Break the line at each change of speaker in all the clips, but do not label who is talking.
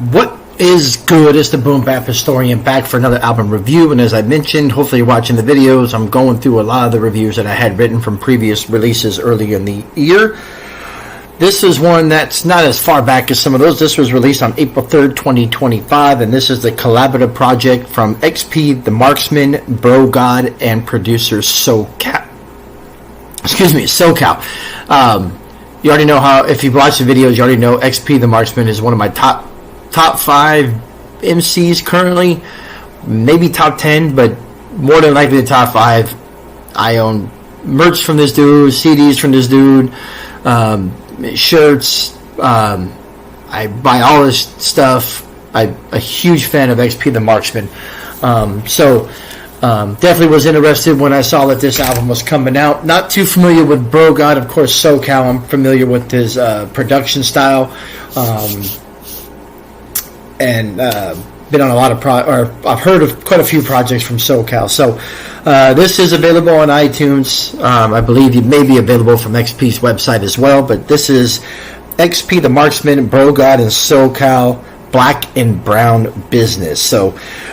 What is good? It's the BroGawd back for another album review, and as I mentioned, hopefully you're watching the videos. I'm going through a lot of the reviews that I had written from previous releases early in the year. This is one that's not as far back as some of those. This was released on April 3rd, 2025, and this is the collaborative project from XP The Marxman, BroGawd, and producer SoCal. You already know how, if you've watched the videos, you already know XP The Marxman is one of my top 5 MCs currently, maybe top 10, but more than likely the top 5. I own merch from this dude, CDs from this dude, shirts. I buy all this stuff. I'm a huge fan of XP The Marxman. Definitely was interested when I saw that this album was coming out. Not too familiar with BroGawd, of course. SoCal, I'm familiar with his production style, and been on a lot of I've heard of quite a few projects from SoCal. So this is available on iTunes. I believe it may be available from XP's website as well. But this is XP The Marxman, BroGawd, and SoCal. Black and Brown Business. So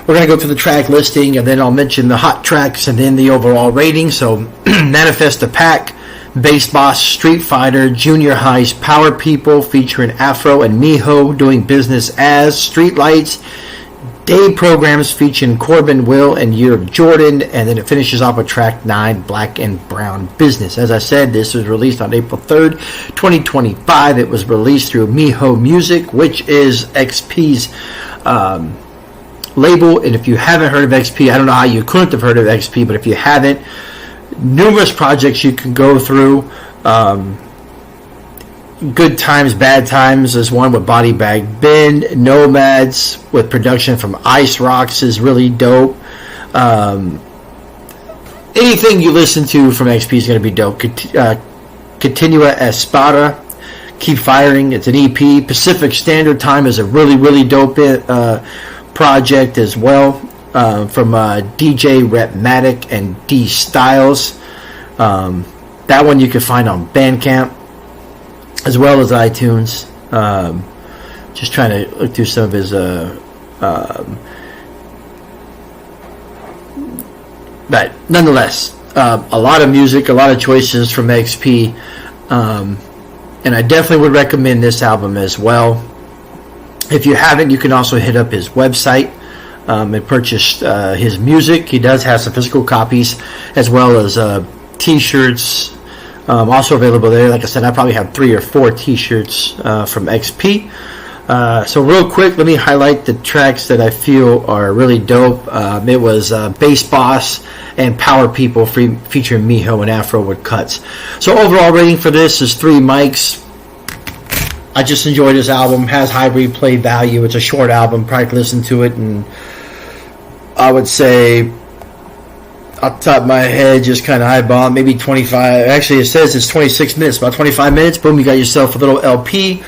we're going to go through the track listing, and then I'll mention the hot tracks and then the overall rating. So Manifest the Pack, Bass Boss, Street Fighter, Junior High's Power People featuring Afro and Miho, Doing Business as, Streetlights, Day Programs featuring Corbin, Will, and Year of Jordan, and then it finishes off with track 9, Black and Brown Business. As I said, this was released on April 3rd, 2025. It was released through Miho Music, which is XP's label. And if you haven't heard of XP, I don't know how you couldn't have heard of XP, but if you haven't, numerous projects you can go through. Good Times, Bad Times is one with Body Bag Ben. Nomads with production from Ice Rocks is really dope. Anything you listen to from XP is going to be dope. Continua Espada, Keep Firing, it's an EP. Pacific Standard Time is a really dope project as well, from DJ Repmatic and D Styles. That one you can find on Bandcamp as well as iTunes. Just trying to look through some of his but nonetheless, a lot of music, a lot of choices from XP, and I definitely would recommend this album as well. If you haven't, you can also hit up his website and purchase his music. He does have some physical copies as well as t-shirts also available there. Like I said, I probably have 3 or 4 t-shirts from XP. So real quick, let me highlight the tracks that I feel are really dope. It was Bass Boss and Power People featuring Miho and Afro with cuts. So overall rating for this is 3 mics. I just enjoyed this album. Has high replay value. It's a short album. Probably listen to it, and I would say, off the top of my head, just kind of eyeball, maybe 25. Actually, it says it's 26 minutes, about 25 minutes. Boom, you got yourself a little LP.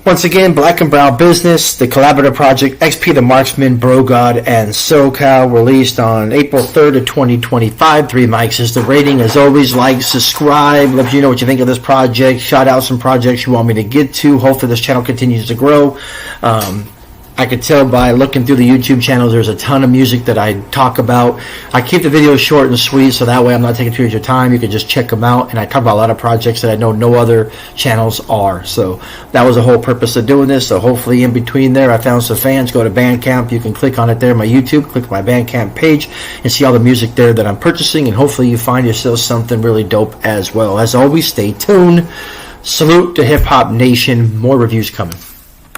Once again, Black and Brown Business, the collaborative project, XP The Marxman, BroGawd, and SoCal, released on April 3rd of 2025. 3 mics is the rating. As always, like, subscribe, let you know what you think of this project. Shout out some projects you want me to get to. Hopefully this channel continues to grow. I could tell by looking through the YouTube channels, there's a ton of music that I talk about. I keep the videos short and sweet, so that way I'm not taking too much of your time. You can just check them out, and I talk about a lot of projects that I know no other channels are. So that was the whole purpose of doing this. So hopefully in between there, I found some fans. Go to Bandcamp. You can click on it there, my YouTube. Click my Bandcamp page and see all the music there that I'm purchasing, and hopefully you find yourself something really dope as well. As always, stay tuned. Salute to Hip Hop Nation. More reviews coming.